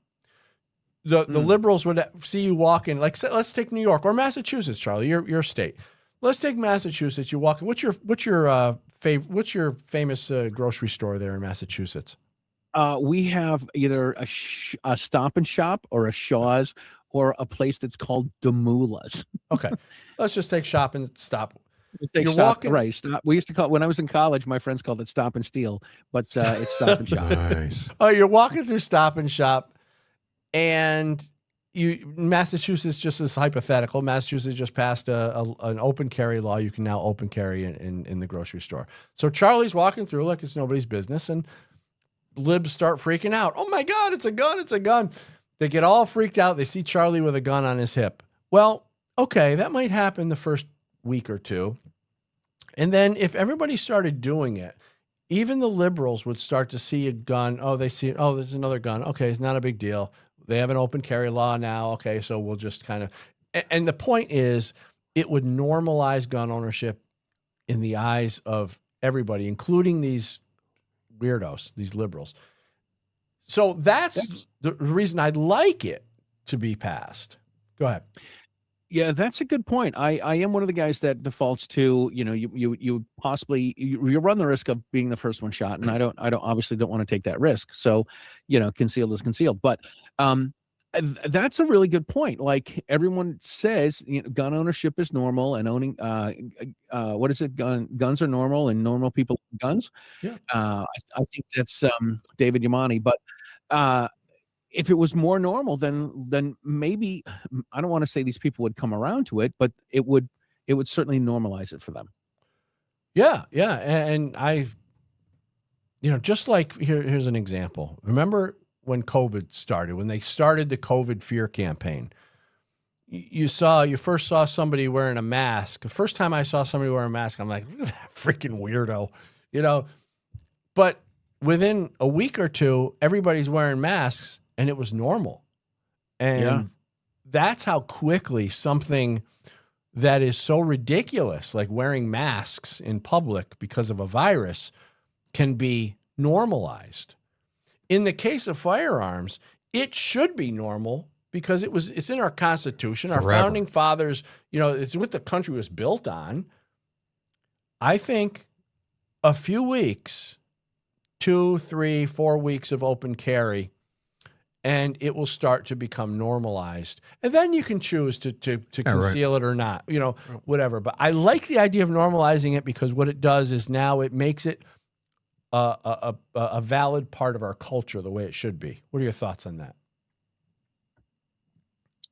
The liberals would see you walk in, like let's take New York or Massachusetts, Charlie, your state. Let's take Massachusetts. You walk in. What's your famous grocery store there in Massachusetts? We have either a Stop and Shop or a Shaw's or a place that's called Demula's. Okay, let's just take Shop and Stop. You're walking, right? Stop. We used to call, when I was in college, my friends called it Stop and Steal, but it's Stop and Shop. Nice. Oh, you're walking through Stop and Shop, and Massachusetts, just as hypothetical, Massachusetts just passed an open carry law. You can now open carry in the grocery store. So Charlie's walking through like it's nobody's business, and libs start freaking out. Oh my God, it's a gun, it's a gun. They get all freaked out. They see Charlie with a gun on his hip. Well, okay, that might happen the first week or two. And then if everybody started doing it, even the liberals would start to see a gun. Oh, they see, oh, there's another gun. Okay, it's not a big deal. They have an open carry law now. Okay, so we'll just kind of, and the point is it would normalize gun ownership in the eyes of everybody, including these weirdos, these liberals. So that's the reason I'd like it to be passed. Go ahead. Yeah, that's a good point. I am one of the guys that defaults to, you possibly you run the risk of being the first one shot, and I don't obviously don't want to take that risk. So, concealed is concealed. But that's a really good point. Like everyone says, gun ownership is normal, and owning what is it? Guns are normal, and normal people own guns. Yeah. I think that's David Yamani, but if it was more normal, then maybe, I don't want to say these people would come around to it, but it would certainly normalize it for them. Yeah, yeah, and I, just like here's an example. Remember when COVID started, when they started the COVID fear campaign? You first saw somebody wearing a mask. The first time I saw somebody wearing a mask, I'm like, look at that freaking weirdo, But within a week or two, everybody's wearing masks. And it was normal. And that's how quickly something that is so ridiculous, like wearing masks in public because of a virus, can be normalized. In the case of firearms, it should be normal because it's in our Constitution. Forever. Our founding fathers, it's what the country was built on. I think a few weeks, 2, 3, 4 weeks of open carry, and it will start to become normalized. And then you can choose to conceal it or not, whatever. But I like the idea of normalizing it because what it does is now it makes it a valid part of our culture the way it should be. What are your thoughts on that?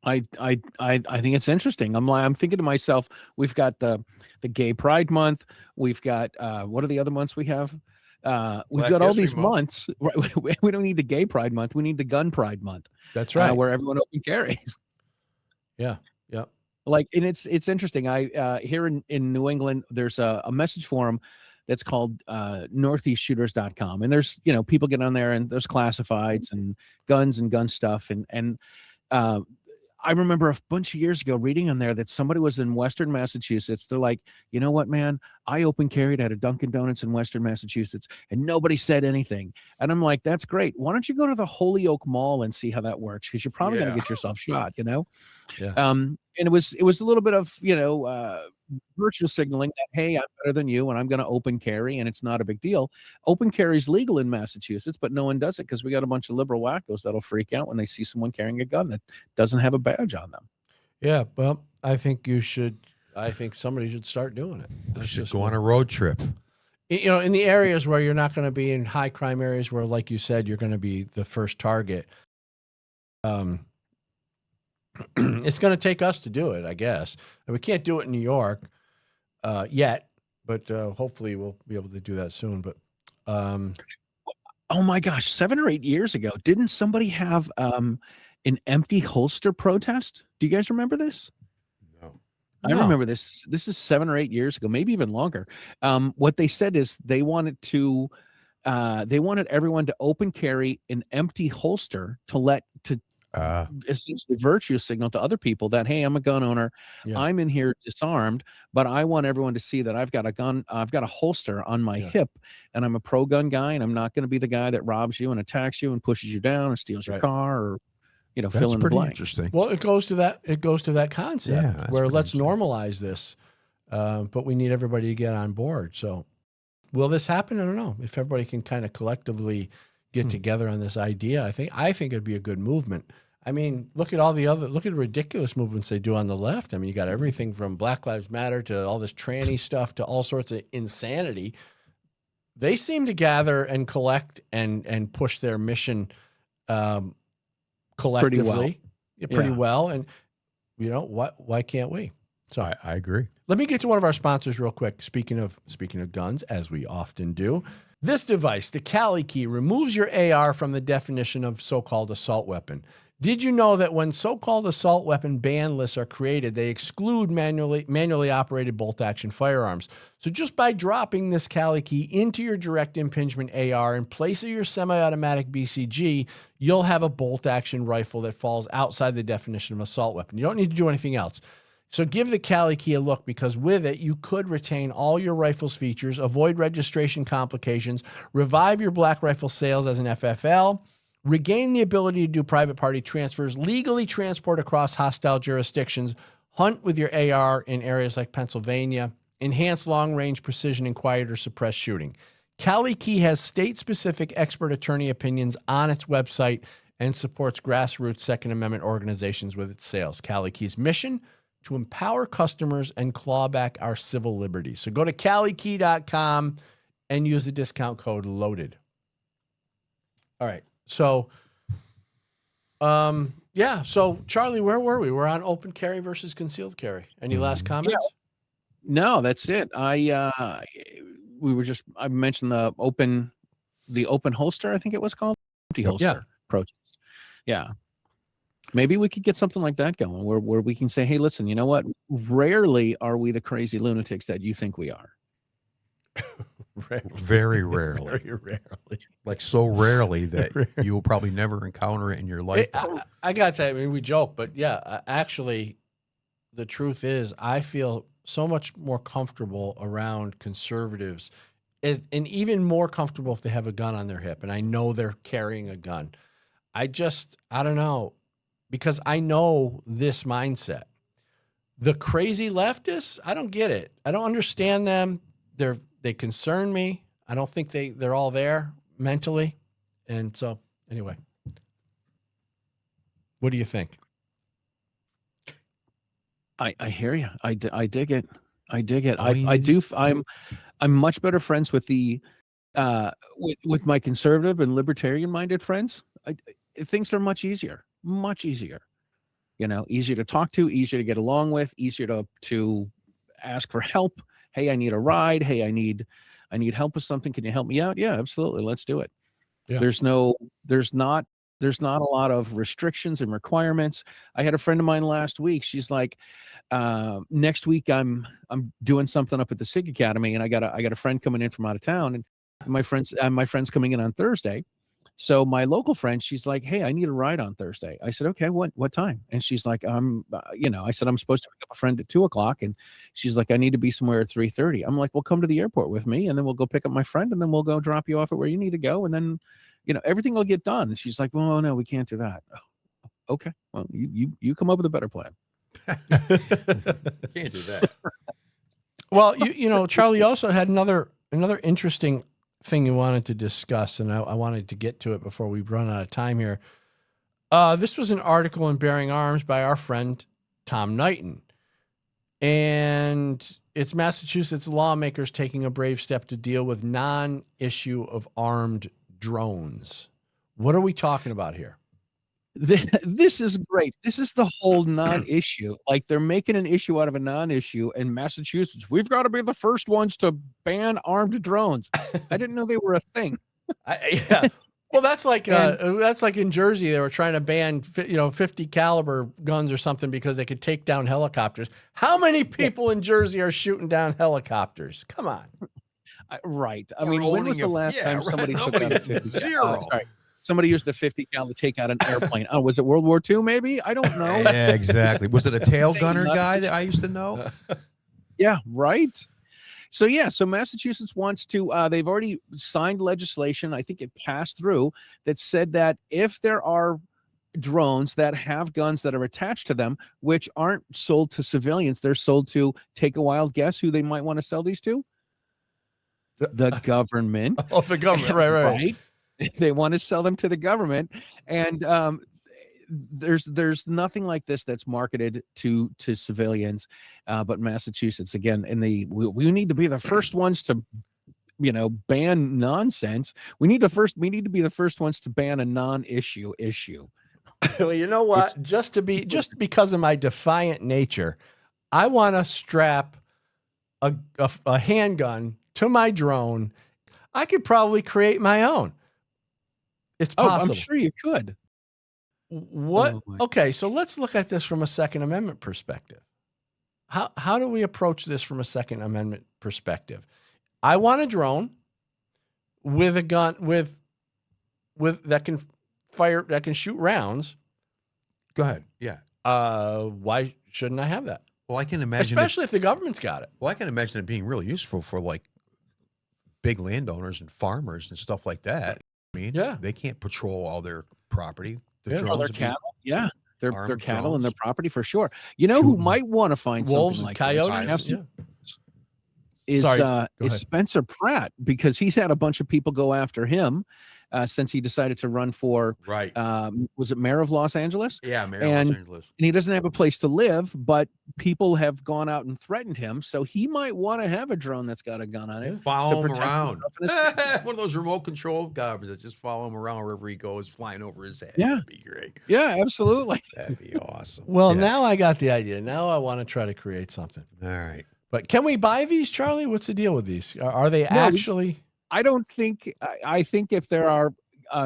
I think it's interesting. I'm thinking to myself, we've got the Gay Pride Month. We've got what are the other months we have? We've Black got all History these Month. months. We don't need the Gay Pride Month. We need the Gun Pride Month. That's right. Where everyone open carries. Yeah. Yep. Like, and it's interesting. I here in New England, there's a message forum that's called northeastshooters.com, and there's people get on there, and there's classifieds and gun stuff, and I remember a bunch of years ago reading on there that somebody was in Western Massachusetts. They're like, you know what, man? I open carried at a Dunkin' Donuts in Western Massachusetts, and nobody said anything. And I'm like, that's great. Why don't you go to the Holyoke Mall and see how that works? Because you're probably going to get yourself shot, Yeah. And it was a little bit of virtue signaling that, hey, I'm better than you, and I'm going to open carry, and it's not a big deal. Open carry is legal in Massachusetts, but no one does it because we got a bunch of liberal wackos that'll freak out when they see someone carrying a gun that doesn't have a badge on them. Yeah. Well, I think somebody should start doing it. You should go on a road trip. In the areas where you're not going to be in high crime areas where, like you said, you're going to be the first target. It's going to take us to do it, I guess. And we can't do it in New York yet, but hopefully we'll be able to do that soon. But oh my gosh, 7 or 8 years ago, didn't somebody have an empty holster protest? Do you guys remember this? No. I remember this. This is 7 or 8 years ago, maybe even longer. What they said is they wanted everyone to open carry an empty holster to essentially virtue signal to other people that, hey, I'm a gun owner. Yeah. I'm in here disarmed, but I want everyone to see that I've got a gun. I've got a holster on my hip, and I'm a pro gun guy, and I'm not going to be the guy that robs you and attacks you and pushes you down and steals your car, or That's fill in the pretty blank. interesting. Well, it goes to that concept where let's interesting. normalize this, but we need everybody to get on board. So, will this happen? I don't know. If everybody can kind of collectively get together on this idea, I think it'd be a good movement. I mean, look at the ridiculous movements they do on the left. I mean, you got everything from Black Lives Matter to all this tranny stuff to all sorts of insanity. They seem to gather and collect and push their mission collectively pretty well. And why can't we? So I agree. Let me get to one of our sponsors real quick. Speaking of guns, as we often do, this device, the Cali Key, removes your AR from the definition of so-called assault weapon. Did you know that when so-called assault weapon ban lists are created, they exclude manually operated bolt-action firearms? So just by dropping this Cali Key into your direct impingement AR in place of your semi-automatic BCG, you'll have a bolt-action rifle that falls outside the definition of assault weapon. You don't need to do anything else. So give the Cali Key a look, because with it, you could retain all your rifle's features, avoid registration complications, revive your black rifle sales as an FFL, regain the ability to do private party transfers, legally transport across hostile jurisdictions, hunt with your AR in areas like Pennsylvania, enhance long-range precision and quiet or suppressed shooting. Cali Key has state-specific expert attorney opinions on its website and supports grassroots Second Amendment organizations with its sales. Cali Key's mission: to empower customers and claw back our civil liberties. So go to CaliKey.com and use the discount code LOADED. All right. So, So Charlie, where were we? We're on open carry versus concealed carry. Any last comments? No, that's it. I mentioned the open holster, I think it was called, empty holster protest. Yeah. Maybe we could get something like that going where we can say, hey, listen, you know what? Rarely are we the crazy lunatics that you think we are. Very rarely. Very rarely. Like so rarely that you will probably never encounter it in your life. I got to, we joke, but actually, the truth is I feel so much more comfortable around conservatives, and even more comfortable if they have a gun on their hip and I know they're carrying a gun. I don't know, because I know this mindset. The crazy leftists, I don't get it. I don't understand them. They concern me. I don't think they're all there mentally. And so anyway, what do you think? I hear you. I dig it. I dig it. All you I need- do. I'm much better friends with the with my conservative and libertarian minded friends, things are much easier, easier to talk to, easier to get along with, easier to ask for help. Hey, I need a ride. Hey, I need help with something. Can you help me out? Yeah, absolutely. Let's do it. Yeah. There's not a lot of restrictions and requirements. I had a friend of mine last week. She's like, next week I'm doing something up at the SIG Academy, and I got a friend coming in from out of town, and my friend's coming in on Thursday. So my local friend, she's like, hey, I need a ride on Thursday. I said, okay, what time? And she's like, I said, I'm supposed to pick up a friend at 2:00. And she's like, I need to be somewhere at 3:30. I'm like, well, come to the airport with me, and then we'll go pick up my friend, and then we'll go drop you off at where you need to go. And then, everything will get done. And she's like, well, no, we can't do that. Oh, okay. Well, you come up with a better plan. Can't do that. Well, Charlie also had another interesting thing you wanted to discuss, and I wanted to get to it before we run out of time here. This was an article in Bearing Arms by our friend Tom Knighton, and it's Massachusetts lawmakers taking a brave step to deal with non-issue of armed drones. What are we talking about here? This is great. This is the whole non-issue. Like, they're making an issue out of a non-issue in Massachusetts. We've got to be the first ones to ban armed drones. I didn't know they were a thing. Yeah. Well, that's like in Jersey, they were trying to ban 50 caliber guns or something because they could take down helicopters. How many people in Jersey are shooting down helicopters? Come on. Right. I mean, when was the last time somebody took out a 50? Zero. Sorry. Somebody used a 50 cal to take out an airplane. Oh, was it World War II? Maybe, I don't know. Yeah, exactly. Was it a tail gunner guy that I used to know? Yeah, right. So Massachusetts wants to. They've already signed legislation. I think it passed through that said that if there are drones that have guns that are attached to them, which aren't sold to civilians, they're sold to. Take a wild guess who they might want to sell these to. The government. Oh, the government. Right. They want to sell them to the government, and there's nothing like this that's marketed to civilians, but Massachusetts again, and we need to be the first ones to ban nonsense. We need to be the first ones to ban a non-issue issue. Well, you know what? Just because of my defiant nature, I want to strap a handgun to my drone. I could probably create my own. It's possible. I'm sure you could. What? Okay, so let's look at this from a Second Amendment perspective. How do we approach this from a Second Amendment perspective? I want a drone with a gun with that can fire, that can shoot rounds. Go ahead. Yeah. Why shouldn't I have that? Well, I can imagine, especially if the government's got it. Well, I can imagine it being really useful for like big landowners and farmers and stuff like that. I mean, yeah, they can't patrol all their property. The drones, their cattle. Yeah, their cattle drones. And their property for sure. You know who might want to find wolves, something like coyotes? Is Spencer Pratt, because he's had a bunch of people go after him since he decided to run for was it mayor of Los Angeles? Yeah, mayor of Los Angeles. And he doesn't have a place to live, but people have gone out and threatened him. So he might want to have a drone that's got a gun on it. Follow him around. One of those remote control cars that just follow him around wherever he goes, flying over his head. Yeah. That'd be great. Yeah, absolutely. That'd be awesome. Well, now I got the idea. Now I want to try to create something. All right. But can we buy these, Charlie? What's the deal with these? Are they actually? I don't think. I think if there are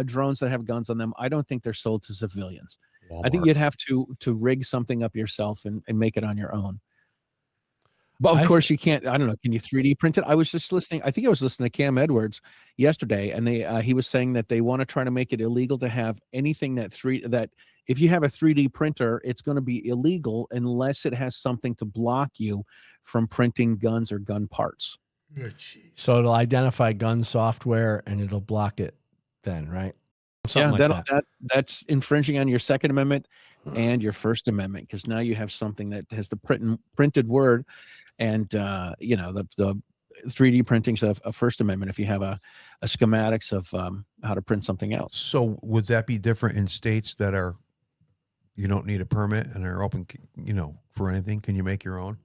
drones that have guns on them, I don't think they're sold to civilians. Walmart. I think you'd have to rig something up yourself and make it on your own. But of course you can't. I don't know. Can you 3D print it? I was just listening. I think I was listening to Cam Edwards yesterday, and he was saying that they want to try to make it illegal to have anything that if you have a 3D printer, it's going to be illegal unless it has something to block you from printing guns or gun parts. Oh, so it'll identify gun software and it'll block it then, right? Something that's infringing on your Second Amendment and your First Amendment, because now you have something that has the printed word and the 3D printings of First Amendment if you have a schematics of how to print something else. So would that be different in states that are you don't need a permit and are open, for anything? Can you make your own?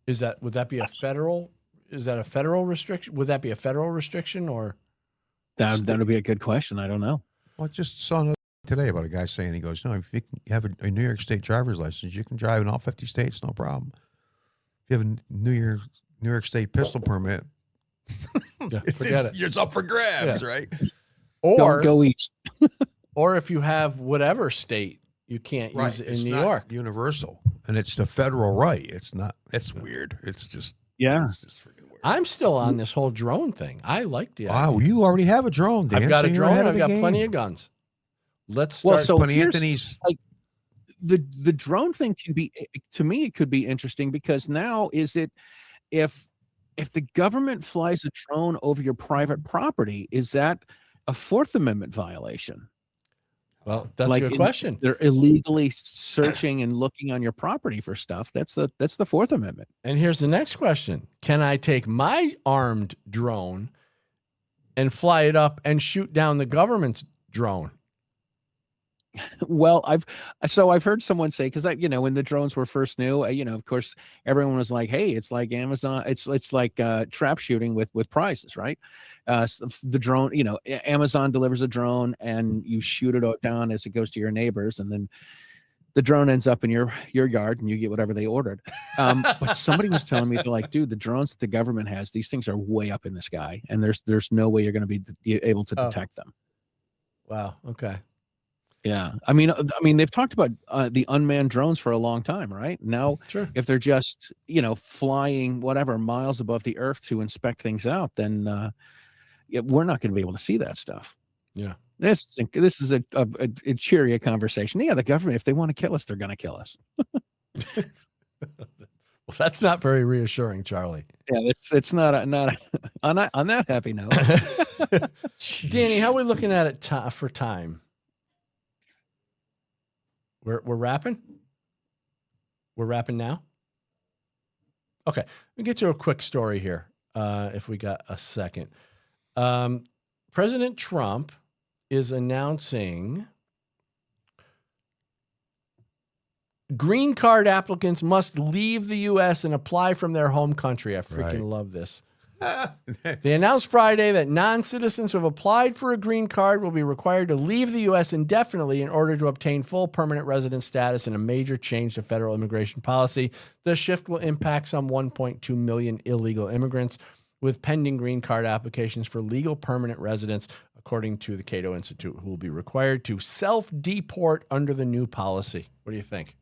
Would that be a federal restriction? Would that be a federal restriction or? That would be a good question. I don't know. Well, I just saw another today about a guy saying, he goes, no, if you have a New York State driver's license, you can drive in all 50 states, no problem. If you have a New York State pistol permit, forget it. It's up for grabs, right? Don't go east. Or if you have whatever state, you can't use it in It's New not York. universal, and it's the federal right. It's not. It's weird. It's just freaking weird. I'm still on this whole drone thing. I like the idea. Wow, you already have a drone, Dan. I've got so a you're ahead drone. of I've the got game. plenty of guns. Let's start. But here's, Anthony's like, the drone thing can be, to me, it could be interesting because now if the government flies a drone over your private property, is that a Fourth Amendment violation? Well, that's a good question. They're illegally searching and looking on your property for stuff. That's the Fourth Amendment. And here's the next question. Can I take my armed drone and fly it up and shoot down the government's drone? Well, I've heard someone say, because when the drones were first new, of course, everyone was like, "Hey, it's like Amazon. It's like trap shooting with prizes, right?" So the drone, Amazon delivers a drone and you shoot it down as it goes to your neighbors, and then the drone ends up in your yard and you get whatever they ordered. But somebody was telling me, they're like, "Dude, the drones that the government has, these things are way up in the sky, and there's no way you're going to be able to detect them." Wow. Okay. Yeah. I mean, they've talked about the unmanned drones for a long time, right? Now, Sure. if they're just, flying whatever miles above the earth to inspect things out, then we're not going to be able to see that stuff. Yeah. This is a cheery conversation. Yeah, the government, if they want to kill us, they're going to kill us. Well, that's not very reassuring, Charlie. Yeah, it's not on that happy note. Danny, how are we looking at it for time? We're wrapping? We're wrapping now? Okay. We'll get to a quick story here, if we got a second. President Trump is announcing green card applicants must leave the U.S. and apply from their home country. I freaking love this. They announced Friday that non-citizens who have applied for a green card will be required to leave the U.S. indefinitely in order to obtain full permanent resident status, in a major change to federal immigration policy. The shift will impact some 1.2 million illegal immigrants with pending green card applications for legal permanent residents, according to the Cato Institute, who will be required to self-deport under the new policy. What do you think?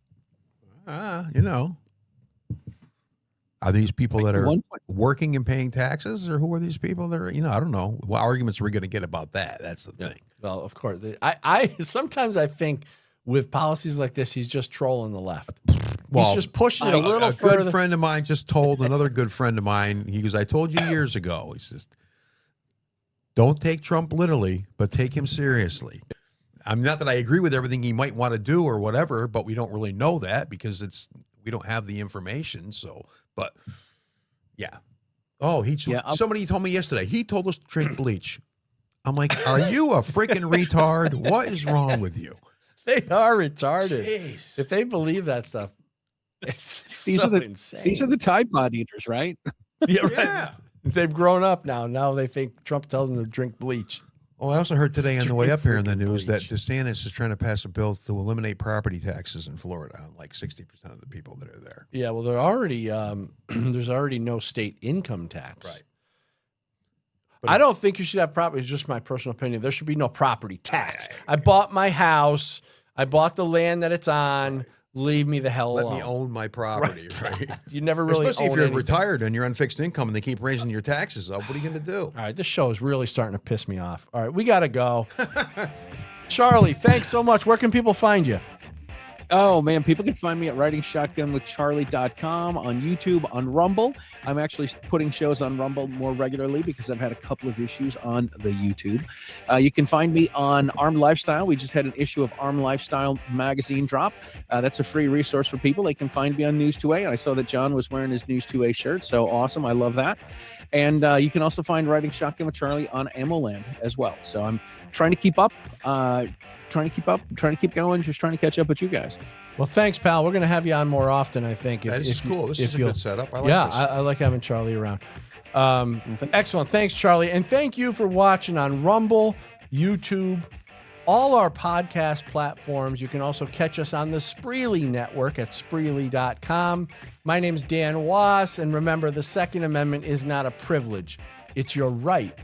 Are these people that are working and paying taxes, or who are these people that are, I don't know. What arguments are we going to get about that? That's the thing. Well, of course. I sometimes I think with policies like this, he's just trolling the left. Well, he's just pushing it a little further. A good friend of mine just told another good friend of mine, he goes, "I told you years ago," he says, "don't take Trump literally, but take him seriously." I'm not that I agree with everything he might want to do or whatever, but we don't really know that because we don't have the information. So, but yeah. Oh, somebody told me yesterday, he told us to drink bleach. I'm like, are you a freaking retard? What is wrong with you? They are retarded. Jeez. If they believe that stuff, it's These so are insane. These are the Tide Pod eaters, right? Yeah, right. Yeah. They've grown up now. Now they think Trump tells them to drink bleach. Oh, I also heard today on the way up here in the news that bleach. DeSantis is trying to pass a bill to eliminate property taxes in Florida on like 60% of the people that are there. Yeah, well, they're already there's already no state income tax. Right. I don't think you should have property. It's just my personal opinion. There should be no property tax. I bought my house. I bought the land that it's on. Leave me the hell alone. Let me own my property, right? You never really Especially if own you're anything. retired and you're on fixed income and they keep raising your taxes up. What are you going to do? All right, this show is really starting to piss me off. All right, we got to go. Charlie, thanks so much. Where can people find you? Oh, man, people can find me at writingshotgunwithcharlie.com, on YouTube, on Rumble. I'm actually putting shows on Rumble more regularly because I've had a couple of issues on the YouTube. You can find me on Armed Lifestyle. We just had an issue of Armed Lifestyle magazine drop. That's a free resource for people. They can find me on News 2A. I saw that John was wearing his News 2A shirt, so awesome. I love that. And you can also find Writing Shotgun with Charlie on AmmoLand as well. So I'm trying to keep up, trying to keep going, just trying to catch up with you guys. Well, thanks, pal. We're going to have you on more often, I think. That is cool. This is a good setup. I like yeah, this. I like having Charlie around. Excellent. Thanks, Charlie. And thank you for watching on Rumble, YouTube, all our podcast platforms. You can also catch us on the Spreely Network at Spreely.com. My name's Dan Wass, and remember, the Second Amendment is not a privilege. It's your right